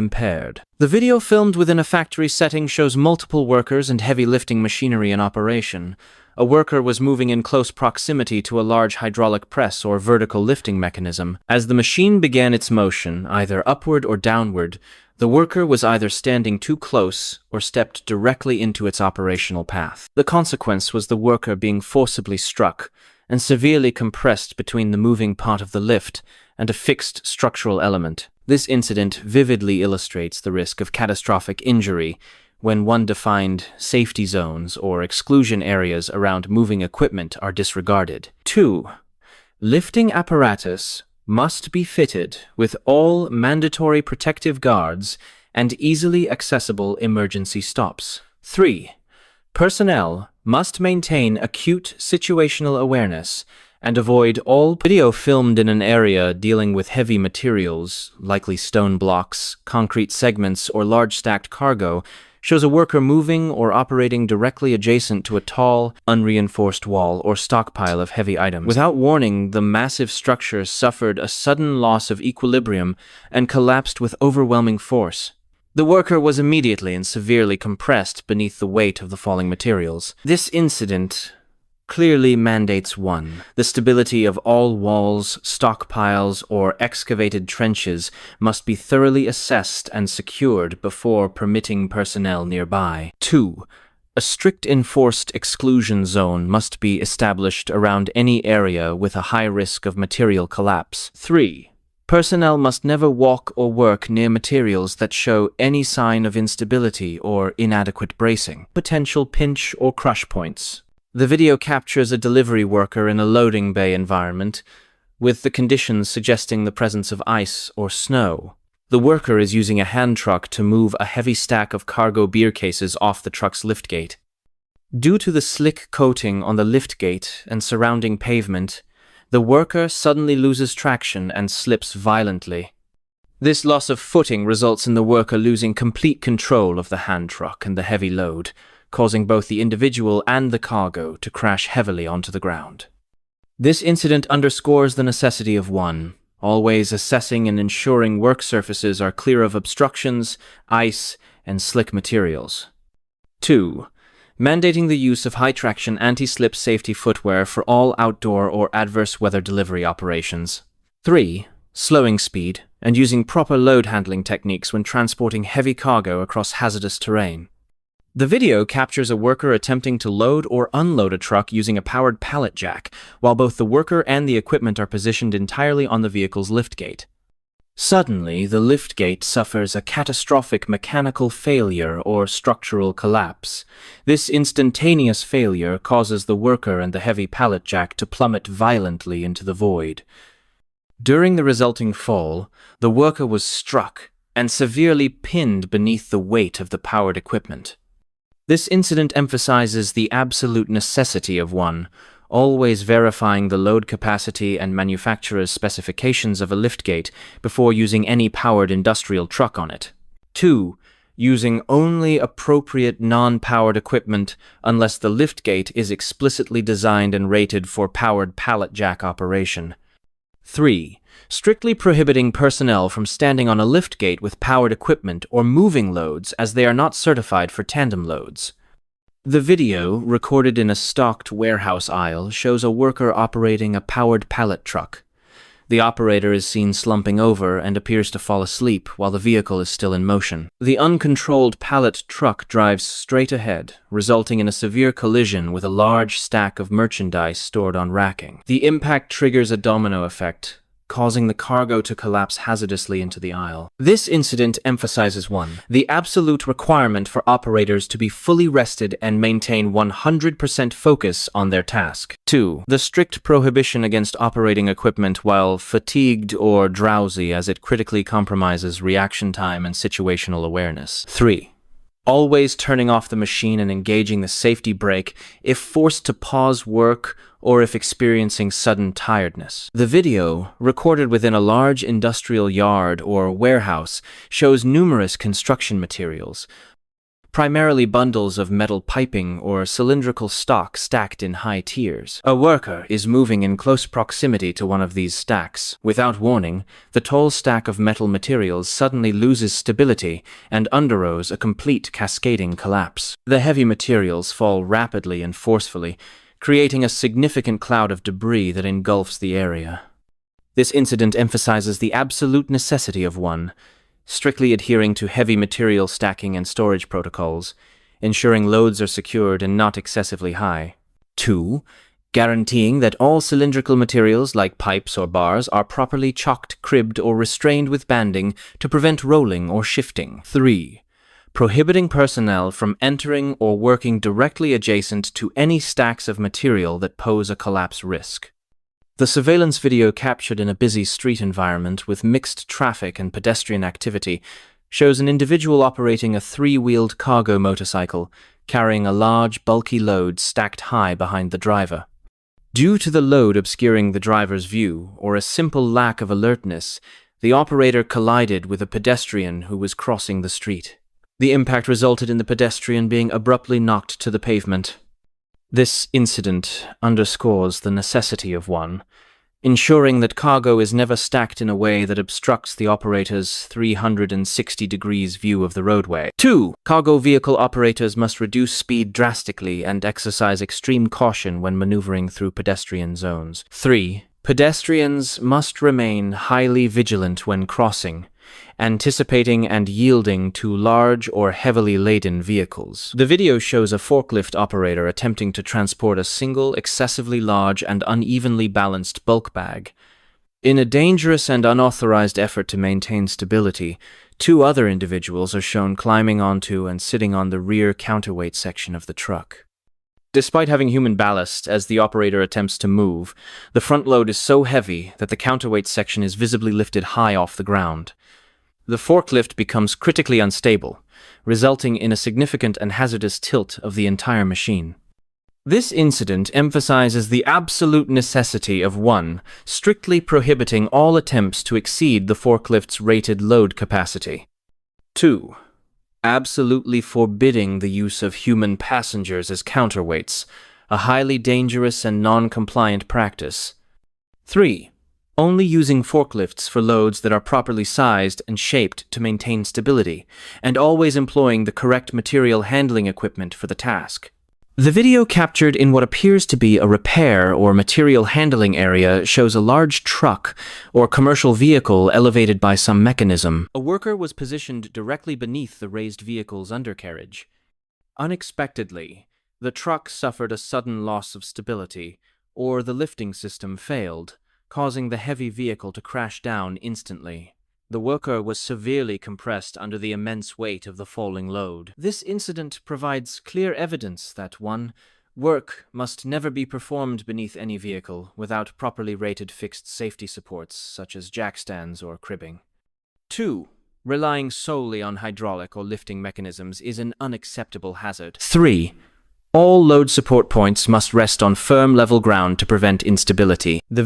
impaired. The video filmed within a factory setting shows multiple workers and heavy lifting machinery in operation. A worker was moving in close proximity to a large hydraulic press or vertical lifting mechanism. As the machine began its motion, either upward or downward, the worker was either standing too close or stepped directly into its operational path. The consequence was the worker being forcibly struck and severely compressed between the moving part of the lift and a fixed structural element. This incident vividly illustrates the risk of catastrophic injury when one-defined safety zones or exclusion areas around moving equipment are disregarded. 2. Lifting apparatus must be fitted with all mandatory protective guards and easily accessible emergency stops. 3. Personnel must maintain acute situational awareness and avoid all video filmed in an area dealing with heavy materials, likely stone blocks, concrete segments, or large stacked cargo, shows a worker moving or operating directly adjacent to a tall, unreinforced wall or stockpile of heavy items. Without warning, the massive structure suffered a sudden loss of equilibrium and collapsed with overwhelming force. The worker was immediately and severely compressed beneath the weight of the falling materials. This incident clearly mandates 1. The stability of all walls, stockpiles, or excavated trenches must be thoroughly assessed and secured before permitting personnel nearby. 2. A strict enforced exclusion zone must be established around any area with a high risk of material collapse. 3. Personnel must never walk or work near materials that show any sign of instability or inadequate bracing. Potential pinch or crush points. The video captures a delivery worker in a loading bay environment, with the conditions suggesting the presence of ice or snow. The worker is using a hand truck to move a heavy stack of cargo beer cases off the truck's liftgate. Due to the slick coating on the liftgate and surrounding pavement, the worker suddenly loses traction and slips violently. This loss of footing results in the worker losing complete control of the hand truck and the heavy load, causing both the individual and the cargo to crash heavily onto the ground. This incident underscores the necessity of 1. Always assessing and ensuring work surfaces are clear of obstructions, ice, and slick materials. 2. Mandating the use of high-traction anti-slip safety footwear for all outdoor or adverse weather delivery operations. 3. Slowing speed and using proper load handling techniques when transporting heavy cargo across hazardous terrain. The video captures a worker attempting to load or unload a truck using a powered pallet jack, while both the worker and the equipment are positioned entirely on the vehicle's liftgate. Suddenly, the liftgate suffers a catastrophic mechanical failure or structural collapse. This instantaneous failure causes the worker and the heavy pallet jack to plummet violently into the void. During the resulting fall, the worker was struck and severely pinned beneath the weight of the powered equipment. This incident emphasizes the absolute necessity of 1. Always verifying the load capacity and manufacturer's specifications of a liftgate before using any powered industrial truck on it. 2. Using only appropriate non-powered equipment unless the liftgate is explicitly designed and rated for powered pallet jack operation. 3. Strictly prohibiting personnel from standing on a liftgate with powered equipment or moving loads as they are not certified for tandem loads. The video, recorded in a stocked warehouse aisle, shows a worker operating a powered pallet truck. The operator is seen slumping over and appears to fall asleep while the vehicle is still in motion. The uncontrolled pallet truck drives straight ahead, resulting in a severe collision with a large stack of merchandise stored on racking. The impact triggers a domino effect, causing the cargo to collapse hazardously into the aisle. This incident emphasizes 1. The absolute requirement for operators to be fully rested and maintain 100% focus on their task. 2. The strict prohibition against operating equipment while fatigued or drowsy, as it critically compromises reaction time and situational awareness. 3. Always turning off the machine and engaging the safety brake if forced to pause work or if experiencing sudden tiredness. The video, recorded within a large industrial yard or warehouse, shows numerous construction materials, primarily bundles of metal piping or cylindrical stock stacked in high tiers. A worker is moving in close proximity to one of these stacks. Without warning, the tall stack of metal materials suddenly loses stability and undergoes a complete cascading collapse. The heavy materials fall rapidly and forcefully, creating a significant cloud of debris that engulfs the area. This incident emphasizes the absolute necessity of one, strictly adhering to heavy material stacking and storage protocols, ensuring loads are secured and not excessively high. 2. Guaranteeing that all cylindrical materials like pipes or bars are properly chocked, cribbed, or restrained with banding to prevent rolling or shifting. 3. Prohibiting personnel from entering or working directly adjacent to any stacks of material that pose a collapse risk. The surveillance video captured in a busy street environment with mixed traffic and pedestrian activity shows an individual operating a three-wheeled cargo motorcycle carrying a large, bulky load stacked high behind the driver. Due to the load obscuring the driver's view or a simple lack of alertness, the operator collided with a pedestrian who was crossing the street. The impact resulted in the pedestrian being abruptly knocked to the pavement. This incident underscores the necessity of one, ensuring that cargo is never stacked in a way that obstructs the operator's 360 degrees view of the roadway. 2. Cargo vehicle operators must reduce speed drastically and exercise extreme caution when maneuvering through pedestrian zones. 3. Pedestrians must remain highly vigilant when crossing, anticipating and yielding to large or heavily laden vehicles. The video shows a forklift operator attempting to transport a single, excessively large and unevenly balanced bulk bag. In a dangerous and unauthorized effort to maintain stability, 2 other individuals are shown climbing onto and sitting on the rear counterweight section of the truck. Despite having human ballast as the operator attempts to move, the front load is so heavy that the counterweight section is visibly lifted high off the ground. The forklift becomes critically unstable, resulting in a significant and hazardous tilt of the entire machine. This incident emphasizes the absolute necessity of one, strictly prohibiting all attempts to exceed the forklift's rated load capacity. 2. Absolutely forbidding the use of human passengers as counterweights, a highly dangerous and non-compliant practice. 3. Only using forklifts for loads that are properly sized and shaped to maintain stability, and always employing the correct material handling equipment for the task. The video captured in what appears to be a repair or material handling area shows a large truck or commercial vehicle elevated by some mechanism. A worker was positioned directly beneath the raised vehicle's undercarriage. Unexpectedly, the truck suffered a sudden loss of stability, or the lifting system failed, causing the heavy vehicle to crash down instantly. The worker was severely compressed under the immense weight of the falling load. This incident provides clear evidence that 1. Work must never be performed beneath any vehicle without properly rated fixed safety supports such as jackstands or cribbing. 2. Relying solely on hydraulic or lifting mechanisms is an unacceptable hazard. 3. All load support points must rest on firm level ground to prevent instability. The